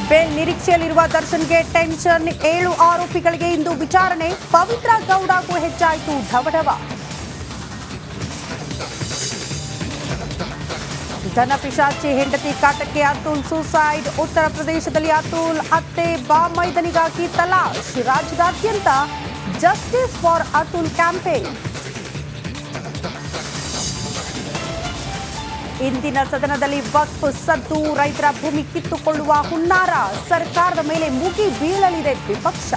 Bale ನಿರೀಕ್ಷೆಯಲ್ಲಿರುವ ದರ್ಶನ್ಗೆ tension. 7 ಆರೋಪಿಗಳಿಗೆ ಇಂದು ವಿಚಾರಣೆ. ಪವಿತ್ರ ಗೌಡಗೂ ಹೆಚ್ಚಾಯಿತು ಢವಢವ. ಧನಪಿಶಾಚಿ ಹೆಂಡತಿ ಕಾಟಕ್ಕೆ ಅತುಲ್ ಸೂಸೈಡ್. ಉತ್ತರ ಪ್ರದೇಶದಲ್ಲಿ ಅತುಲ್ ಅತ್ತೆ ಬಾಮೈದನಿಗಾಗಿ ತಲಾಶ್. ರಾಜ್ಯದಾದ್ಯಂತ ಜಸ್ಟಿಸ್ ಫಾರ್ ಅತುಲ್ ಕ್ಯಾಂಪೇನ್. ಇಂದಿನ ಸದನದಲ್ಲಿ ವಕ್ಫ್ ಸದ್ದು. ರೈತರ ಭೂಮಿ ಕಿತ್ತುಕೊಳ್ಳುವ ಹುನ್ನಾರ. ಸರ್ಕಾರದ ಮೇಲೆ ಮುಗಿ ಬೀಳಲಿದೆ ವಿಪಕ್ಷ.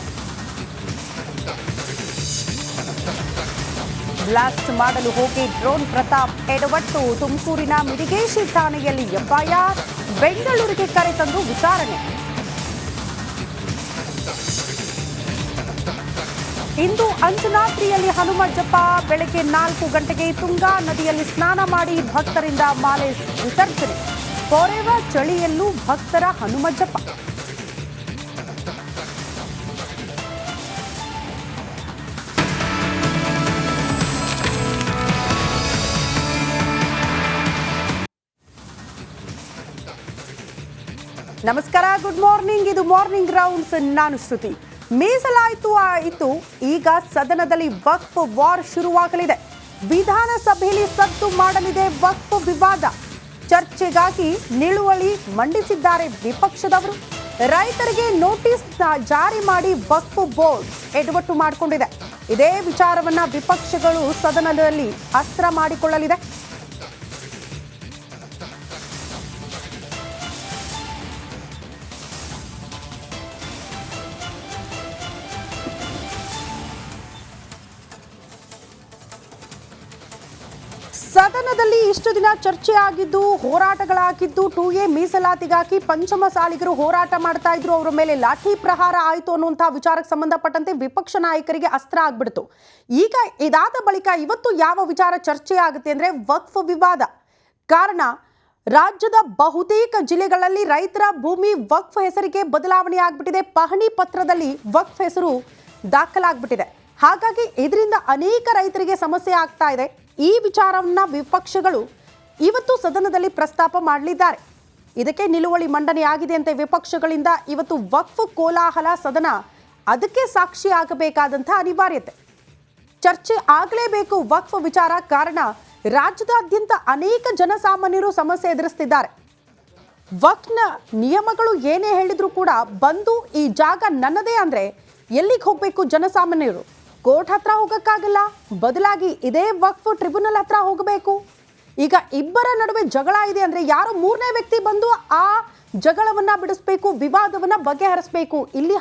ಬ್ಲಾಸ್ಟ್ ಮಾಡಲು ಹೋಗಿ ಡ್ರೋನ್ ಪ್ರತಾಪ್ ಎಡವಟ್ಟು. ತುಮಕೂರಿನ ಮಿಡಿಗೇಶಿ ಠಾಣೆಯಲ್ಲಿ ಎಫ್ಐಆರ್. ಬೆಂಗಳೂರಿಗೆ ಕರೆತಂದು ವಿಚಾರಣೆ. ಇಂದು ಅಂಜನಾದ್ರಿಯಲ್ಲಿ ಹನುಮ ಜಪ. ಬೆಳಗ್ಗೆ 4 ಗಂಟೆಗೆ ತುಂಗಾ ನದಿಯಲ್ಲಿ ಸ್ನಾನ ಮಾಡಿ ಭಕ್ತರಿಂದ ಮಾಲೆ ವಿಸರ್ಜನೆ. ಕೊರೆವ ಚಳಿಯಲ್ಲೂ ಭಕ್ತರ ಹನುಮ ಜಪ. ನಮಸ್ಕಾರ, ಗುಡ್ ಮಾರ್ನಿಂಗ್. ಇದು ಮಾರ್ನಿಂಗ್ ರೌಂಡ್ಸ್. ನಾನು ಶ್ರುತಿ. ಮೀಸಲಾಯಿತು. ಈಗ ಸದನದಲ್ಲಿ ವಕ್ಫ್ ವಾರ್ ಶುರುವಾಗಲಿದೆ. ವಿಧಾನಸಭೆಯಲ್ಲಿ ಸದ್ದು ಮಾಡಲಿದೆ ವಕ್ಫ್ ವಿವಾದ. ಚರ್ಚೆಗಾಗಿ ನಿಲುವಳಿ ಮಂಡಿಸಿದ್ದಾರೆ ವಿಪಕ್ಷದವರು. ರೈತರಿಗೆ ನೋಟಿಸ್ ಜಾರಿ ಮಾಡಿ ವಕ್ಫ್ ಬೋರ್ಡ್ ಎಡವಟ್ಟು ಮಾಡಿಕೊಂಡಿದೆ. ಇದೇ ವಿಚಾರವನ್ನ ವಿಪಕ್ಷಗಳು ಸದನದಲ್ಲಿ ಅಸ್ತ್ರ ಮಾಡಿಕೊಳ್ಳಲಿದೆ. ಸದನದಲ್ಲಿ ಇಷ್ಟು ದಿನ ಚರ್ಚೆ ಆಗಿದ್ದು, ಹೋರಾಟಗಳಾಗಿದ್ದು, 2A ಮೀಸಲಾತಿಗಾಗಿ ಪಂಚಮ ಸಾಲಿಗರು ಹೋರಾಟ ಮಾಡ್ತಾ ಇದ್ರು. ಅವರ ಮೇಲೆ ಲಾಠಿ ಪ್ರಹಾರ ಆಯಿತು ಅನ್ನುವಂತಹ ವಿಚಾರಕ್ಕೆ ಸಂಬಂಧಪಟ್ಟಂತೆ ವಿಪಕ್ಷ ನಾಯಕರಿಗೆ ಅಸ್ತ್ರ ಆಗ್ಬಿಡ್ತು. ಈಗ ಇದಾದ ಬಳಿಕ ಇವತ್ತು ಯಾವ ವಿಚಾರ ಚರ್ಚೆ ಆಗುತ್ತೆ ಅಂದ್ರೆ ವಕ್ಫ್ ವಿವಾದ. ಕಾರಣ, ರಾಜ್ಯದ ಬಹುತೇಕ ಜಿಲ್ಲೆಗಳಲ್ಲಿ ರೈತರ ಭೂಮಿ ವಕ್ಫ್ ಹೆಸರಿಗೆ ಬದಲಾವಣೆ ಆಗ್ಬಿಟ್ಟಿದೆ. ಪಹಣಿ ಪತ್ರದಲ್ಲಿ ವಕ್ಫ್ ಹೆಸರು ದಾಖಲಾಗ್ಬಿಟ್ಟಿದೆ. ಹಾಗಾಗಿ ಇದರಿಂದ ಅನೇಕ ರೈತರಿಗೆ ಸಮಸ್ಯೆ ಆಗ್ತಾ ಇದೆ. ಈ ವಿಚಾರವನ್ನ ವಿಪಕ್ಷಗಳು ಇವತ್ತು ಸದನದಲ್ಲಿ ಪ್ರಸ್ತಾಪ ಮಾಡಲಿದ್ದಾರೆ. ಇದಕ್ಕೆ ನಿಲುವಳಿ ಮಂಡನೆಯಾಗಿದೆ ಅಂತೆ ವಿಪಕ್ಷಗಳಿಂದ. ಇವತ್ತು ವಕ್ಫ್ ಕೋಲಾಹಲ ಸದನ ಅದಕ್ಕೆ ಸಾಕ್ಷಿ ಆಗಬೇಕಾದಂಥ ಅನಿವಾರ್ಯತೆ. ಚರ್ಚೆ ಆಗಲೇಬೇಕು ವಕ್ಫ್ ವಿಚಾರ. ಕಾರಣ, ರಾಜ್ಯದಾದ್ಯಂತ ಅನೇಕ ಜನಸಾಮಾನ್ಯರು ಸಮಸ್ಯೆ ಎದುರಿಸ್ತಿದ್ದಾರೆ. ವಕ್ಫ್ನ ನಿಯಮಗಳು ಏನೇ ಹೇಳಿದ್ರು ಕೂಡ ಬಂದು ಈ ಜಾಗ ನನ್ನದೇ ಅಂದ್ರೆ ಎಲ್ಲಿಗೆ ಹೋಗಬೇಕು ಜನಸಾಮಾನ್ಯರು? ಕೋರ್ಟ್ ಹತ್ರ ಹೋಗಕ್ಕಾಗಲ್ಲ. ಬದಲಾಗಿ ಇದೇ ವಕ್ಫ್ ಟ್ರಿಬ್ಯುನಲ್ ಹತ್ರ ಹೋಗಬೇಕು. ಈಗ ಇಬ್ಬರ ನಡುವೆ ಜಗಳ ಇದೆ ಅಂದ್ರೆ ಯಾರೋ 3ನೇ ವ್ಯಕ್ತಿ ಬಂದು ಆ ಜಗಳವನ್ನ ಬಿಡಿಸ್ಬೇಕು, ವಿವಾದವನ್ನ ಬಗೆಹರಿಸಬೇಕು. ಇಲ್ಲಿ